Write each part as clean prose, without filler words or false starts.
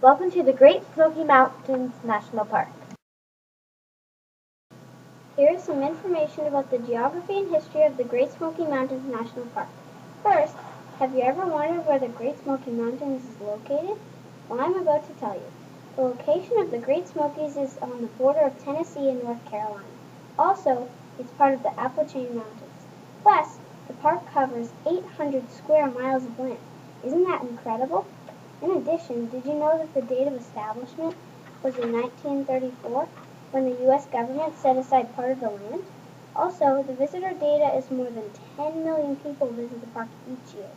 Welcome to the Great Smoky Mountains National Park. Here is some information about the geography and history of the Great Smoky Mountains National Park. First, have you ever wondered where the Great Smoky Mountains is located? Well, I'm about to tell you. The location of the Great Smokies is on the border of Tennessee and North Carolina. Also, it's part of the Appalachian Mountains. Plus, the park covers 800 square miles of land. Isn't that incredible? In addition, did you know that the date of establishment was in 1934, when the U.S. government set aside part of the land? Also, the visitor data is more than 10 million people visit the park each year.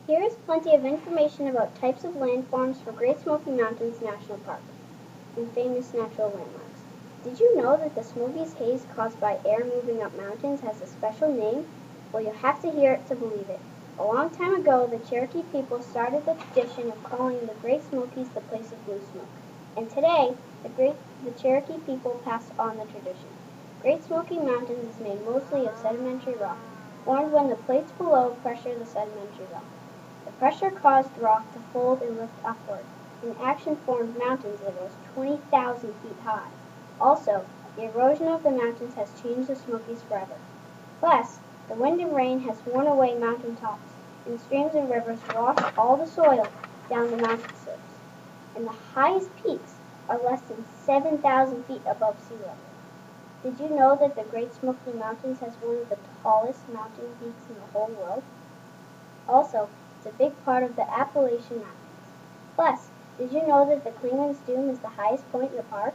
Here is plenty of information about types of landforms for Great Smoky Mountains National Park and famous natural landmarks. Did you know that the Smokies haze caused by air moving up mountains has a special name? Well, you'll have to hear it to believe it. A long time ago, the Cherokee people started the tradition of calling the Great Smokies the place of blue smoke. And today, the Cherokee people passed on the tradition. Great Smoky Mountains is made mostly of sedimentary rock, formed when the plates below pressure the sedimentary rock. The pressure caused rock to fold and lift upward. In action formed mountains that rose 20,000 feet high. Also, the erosion of the mountains has changed the Smokies forever. Plus, the wind and rain has worn away mountain tops, and streams and rivers wash all the soil down the mountain slopes. And the highest peaks are less than 7,000 feet above sea level. Did you know that the Great Smoky Mountains has one of the tallest mountain peaks in the whole world? Also, it's a big part of the Appalachian Mountains. Plus, did you know that the Clingman's Dome is the highest point in the park?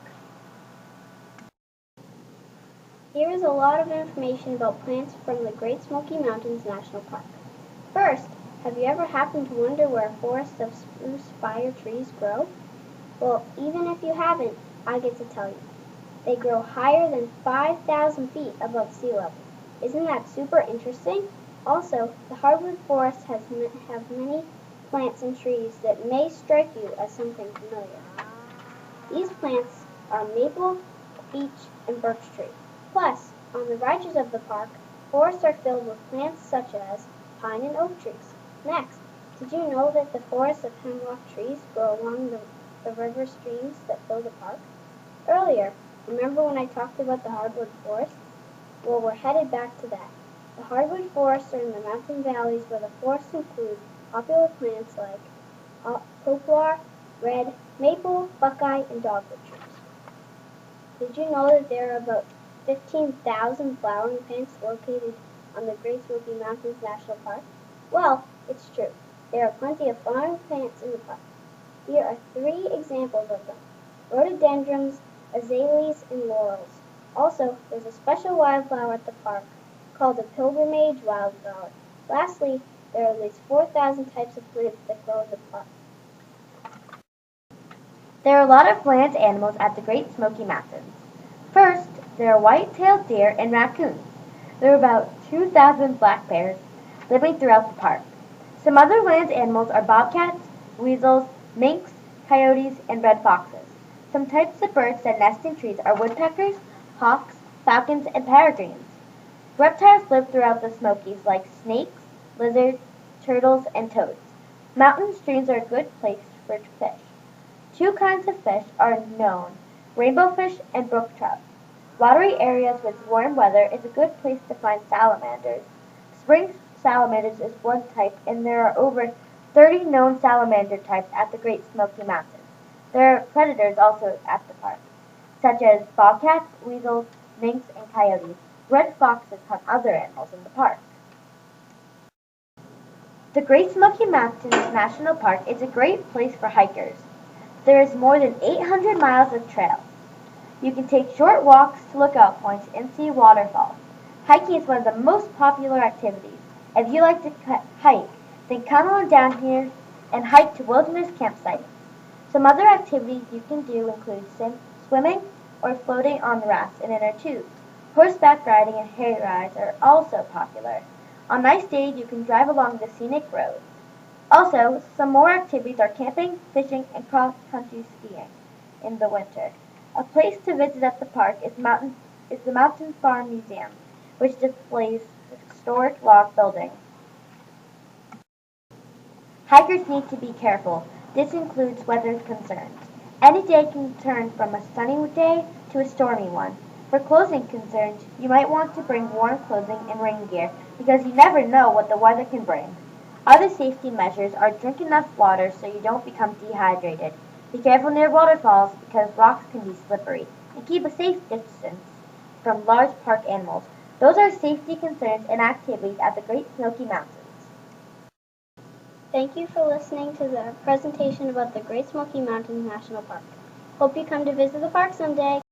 Here is a lot of information about plants from the Great Smoky Mountains National Park. First, have you ever happened to wonder where forests of spruce fire trees grow? Well, even if you haven't, I get to tell you. They grow higher than 5,000 feet above sea level. Isn't that super interesting? Also, the hardwood forest have many plants and trees that may strike you as something familiar. These plants are maple, beech, and birch tree. Plus, on the ridges of the park, forests are filled with plants such as pine and oak trees. Next, did you know that the forests of hemlock trees grow along the river streams that fill the park? Earlier, remember when I talked about the hardwood forests? Well, we're headed back to that. The hardwood forests are in the mountain valleys where the forests include popular plants like poplar, red, maple, buckeye, and dogwood trees. Did you know that there are about 15,000 flowering plants located on the Great Smoky Mountains National Park? Well, it's true. There are plenty of flowering plants in the park. Here are 3 examples of them: rhododendrons, azaleas, and laurels. Also, there's a special wildflower at the park called the pilgrimage wildflower. Lastly, there are at least 4,000 types of plants that grow in the park. There are a lot of land animals at the Great Smoky Mountains. First, there are white-tailed deer and raccoons. There are about 2,000 black bears living throughout the park. Some other land animals are bobcats, weasels, minks, coyotes, and red foxes. Some types of birds that nest in trees are woodpeckers, hawks, falcons, and peregrines. Reptiles live throughout the Smokies like snakes, lizards, turtles, and toads. Mountain streams are a good place for fish. 2 kinds of fish are known: rainbow fish and brook trout. Watery areas with warm weather is a good place to find salamanders. Spring salamanders is one type, and there are over 30 known salamander types at the Great Smoky Mountains. There are predators also at the park, such as bobcats, weasels, minks, and coyotes. Red foxes hunt other animals in the park. The Great Smoky Mountains National Park is a great place for hikers. There is more than 800 miles of trails. You can take short walks to lookout points and see waterfalls. Hiking is one of the most popular activities. If you like to hike, then come on down here and hike to wilderness campsites. Some other activities you can do include swimming or floating on rafts and inner tubes. Horseback riding and hay rides are also popular. On nice days, you can drive along the scenic roads. Also, some more activities are camping, fishing, and cross-country skiing in the winter. A place to visit at the park is the Mountain Farm Museum, which displays historic log buildings. Hikers need to be careful. This includes weather concerns. Any day can turn from a sunny day to a stormy one. For clothing concerns, you might want to bring warm clothing and rain gear because you never know what the weather can bring. Other safety measures are drink enough water so you don't become dehydrated. Be careful near waterfalls because rocks can be slippery, and keep a safe distance from large park animals. Those are safety concerns and activities at the Great Smoky Mountains. Thank you for listening to the presentation about the Great Smoky Mountains National Park. Hope you come to visit the park someday.